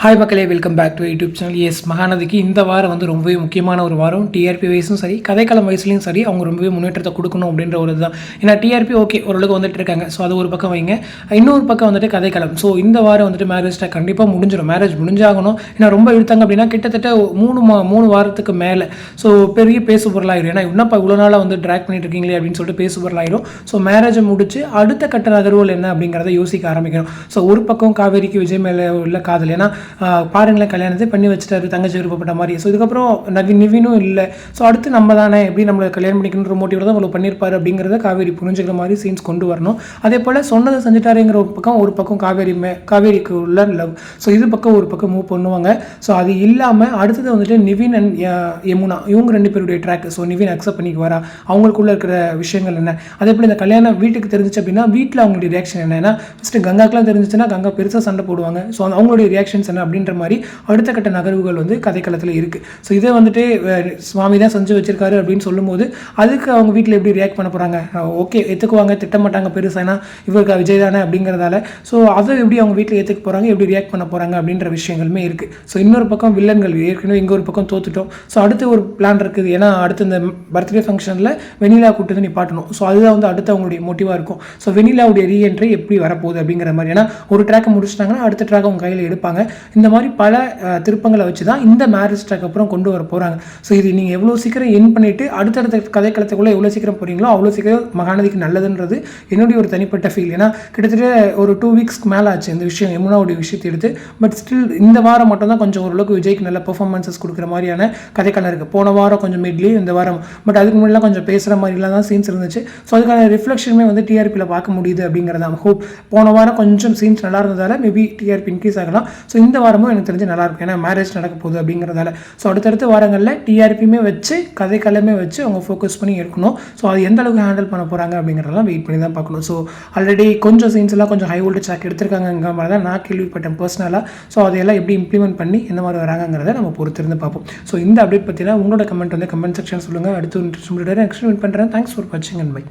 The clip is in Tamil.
ஹாய் மக்களே, welcome back to YouTube channel. Yes, மகாநதிக்கு இந்த வாரம் வந்து ரொம்பவே முக்கியமான ஒரு வாரம். டிஆர்பி வயசும் சரி, கதைக்களம் வயசுலையும் சரி, அவங்க ரொம்பவே முன்னேற்றத்தை கொடுக்கணும் அப்படின்ற ஒரு இதுதான். ஏன்னா டிஆர்பி ஓகே ஓரளவுக்கு வந்துட்டு இருக்காங்க. ஸோ அது ஒரு பக்கம் வைங்க. இன்னொரு பக்கம் வந்துட்டு கதைக்களம். ஸோ இந்த வாரம் வந்துட்டு மேரேஜ் கண்டிப்பாக முடிஞ்சிடும். மேரேஜ் முடிஞ்சாகணும். ஏன்னா ரொம்ப இழுத்தாங்க அப்படின்னா கிட்டத்தட்ட மூணு வாரத்துக்கு மேலே. ஸோ பெரிய பேசு பொருளாயிரும். ஏன்னா இன்னப்பா இவ்வளோ நாளாக வந்து ட்ராக் பண்ணிட்டு இருக்கீங்களே அப்படின்னு சொல்லிட்டு பேசு பொருளாயிரும். ஸோ மேரேஜை முடிச்சு அடுத்த கட்ட நகர்வுகள் என்ன அப்படிங்கிறத யோசிக்க ஆரம்பிக்கணும். ஸோ ஒரு பக்கம் காவேரிக்கு விஜய் மேலே உள்ள காதல். ஏன்னா பாருங்களேன், கல்யாணத்தை பண்ணி வச்சுட்டாரு தங்கச்சி விருப்பப்பட்ட மாதிரி. ஸோ இதுக்கப்புறம் நிவினும் இல்லை. ஸோ அடுத்து நம்ம தானே எப்படி நம்மளை கல்யாணம் பண்ணிக்கணுன்ற மோட்டிவ் தான் அவ்வளோ பண்ணியிருப்பாரு அப்படிங்கிறத காவேரி புரிஞ்சுக்கிற மாதிரி சீன்ஸ் கொண்டு வரணும். அதே போல் சொன்னதை செஞ்சுட்டாருங்கிற ஒரு பக்கம் காவேரிக்கு உள்ள லவ். ஸோ இது பக்கம் ஒரு பக்கம் மூவ் பண்ணுவாங்க. ஸோ அது இல்லாமல் அடுத்தது வந்துட்டு நிவின் அண்ட் யமுனா இவங்க 2 பேருடைய ட்ராக். ஸோ நிவின் அக்செப்ட் பண்ணிக்கு வரா, அவங்களுக்குள்ள இருக்கிற விஷயங்கள் என்ன, அதே போல் இந்த கல்யாணம் வீட்டுக்கு தெரிஞ்சிச்சு அப்படின்னா வீட்டில் அவங்களுடைய ரியாக்ஷன் என்னன்னா, ஃபஸ்ட்டு கங்காக்கெலாம் தெரிஞ்சிச்சுன்னா கங்கா பெருசாக சண்டை போடுவாங்க. ஸோ அவங்களுடைய ரியாக்ஷன்ஸ் என்ன அப்படின்ற மாதிரி அடுத்த கட்ட நகர்வுகள் வந்து கதைக்களத்தில் இருக்குது. ஸோ இதை வந்துட்டு சுவாமி தான் செஞ்சு வச்சிருக்காரு அப்படின்னு சொல்லும்போது அதுக்கு அவங்க வீட்டில் எப்படி ரியாக்ட் பண்ண போகிறாங்க? ஓகே, ஏற்றுக்குவாங்க, திட்டமாட்டாங்க பெருசானா இவருக்கு விஜய் தானே அப்படிங்கிறதால. ஸோ அதை எப்படி அவங்க வீட்டில் ஏற்றுக்க போகிறாங்க, எப்படி ரியாக்ட் பண்ண போகிறாங்க அப்படின்ற விஷயங்களுமே இருக்குது. ஸோ இன்னொரு பக்கம் வில்லன்கள் ஏற்கனவே இங்கே ஒரு பக்கம் தோத்துட்டோம். ஸோ அடுத்து ஒரு பிளான் இருக்குது. ஏன்னா அடுத்து இந்த பர்த்டே ஃபங்க்ஷனில் வெனிலா கூட்டு நிப்பாட்டணும். ஸோ அதுதான் வந்து அடுத்து அவங்களுடைய மோட்டிவாக இருக்கும். ஸோ வெனிலாவுடைய ரீஎன்ட்ரி எப்படி வரப்போகுது அப்படிங்கிற மாதிரி. ஏன்னா ஒரு ட்ராக்கை முடிச்சிட்டாங்கன்னா அடுத்த ட்ராக் அவங்க கையில் எடுப்பாங்க. இந்த மாதிரி பல திருப்பங்களை வச்சு தான் இந்த மேரேஜ் ட்ராக் அப்புறம் கொண்டு வர போகிறாங்க. ஸோ இது நீங்கள் எவ்வளோ சீக்கிரம் என் பண்ணிவிட்டு அடுத்தடுத்த கதைக்களத்துக்குள்ளே எவ்வளோ சீக்கிரம் போகிறீங்களோ அவ்வளோ சீக்கிரம் மகாநதிக்கு நல்லதுன்றது என்னுடைய ஒரு தனிப்பட்ட ஃபீல். ஏன்னா கிட்டத்தட்ட ஒரு 2 வீக்ஸ்க்கு மேலே ஆச்சு இந்த விஷயம், யமுனாவுடைய விஷயத்தை எடுத்து. பட் ஸ்டில் இந்த வாரம் மட்டும் தான் கொஞ்சம் ஓரளவுக்கு விஜய்க்கு நல்ல பெர்ஃபார்மன்ஸஸ் கொடுக்குற மாதிரியான கதைக்களம் இருக்குது. போன வாரம் கொஞ்சம் மிட்லி, இந்த வாரம் பட் அதுக்கு முன்னாடி கொஞ்சம் பேசுகிற மாதிரிலாம் தான் சீன்ஸ் இருந்துச்சு. ஸோ அதுக்கான ரிஃப்ளெக்ஷனுமே வந்து டிஆர்பியில் பார்க்க முடியுது அப்படிங்கிறத ஹோப். போன வாரம் கொஞ்சம் சீன்ஸ் நல்லா இருந்ததால் மேபி டிஆர்பி இன்க்ரீஸ் ஆகலாம். ஸோ இந்த வாரமும் எனக்கு தெரிஞ்சு நல்லாயிருக்கும். ஏன்னா மேரேஜ் நடக்க போகுது அப்படிங்கிறதால. ஸோ அடுத்தடுத்த வாரங்களில் டிஆர்பியுமே வச்சு கதைக்களமே வச்சு அவங்க ஃபோக்கஸ் பண்ணி எடுக்கணும். ஸோ அது எந்த அளவுக்கு ஹேண்டில் பண்ண போகிறாங்க அப்படிங்கிறதெல்லாம் வெயிட் பண்ணி தான் பார்க்கணும். ஸோ ஆல்ரெடி கொஞ்சம் சீன்ஸ் எல்லாம் கொஞ்சம் ஹை வோல்டேஜ் ட்ராக் எடுத்திருக்காங்கிற மாதிரி தான் நான் கேள்விப்பட்டேன் பர்சனலாக. ஸோ அதையெல்லாம் எப்படி இம்ப்ளிமெண்ட் பண்ணி எந்த மாதிரி வராங்கிறத நம்ம பொறுத்திருந்து பார்ப்போம். ஸோ இந்த அப்டேட் பற்றினா உங்களோட கமெண்ட் வந்து கமெண்ட் செக்ஷன் சொல்லுங்கள். அடுத்து நெக்ஸ்ட் பண்ணுறேன். தேங்க்ஸ் ஃபார் வாட்சிங் அண்ட் பை.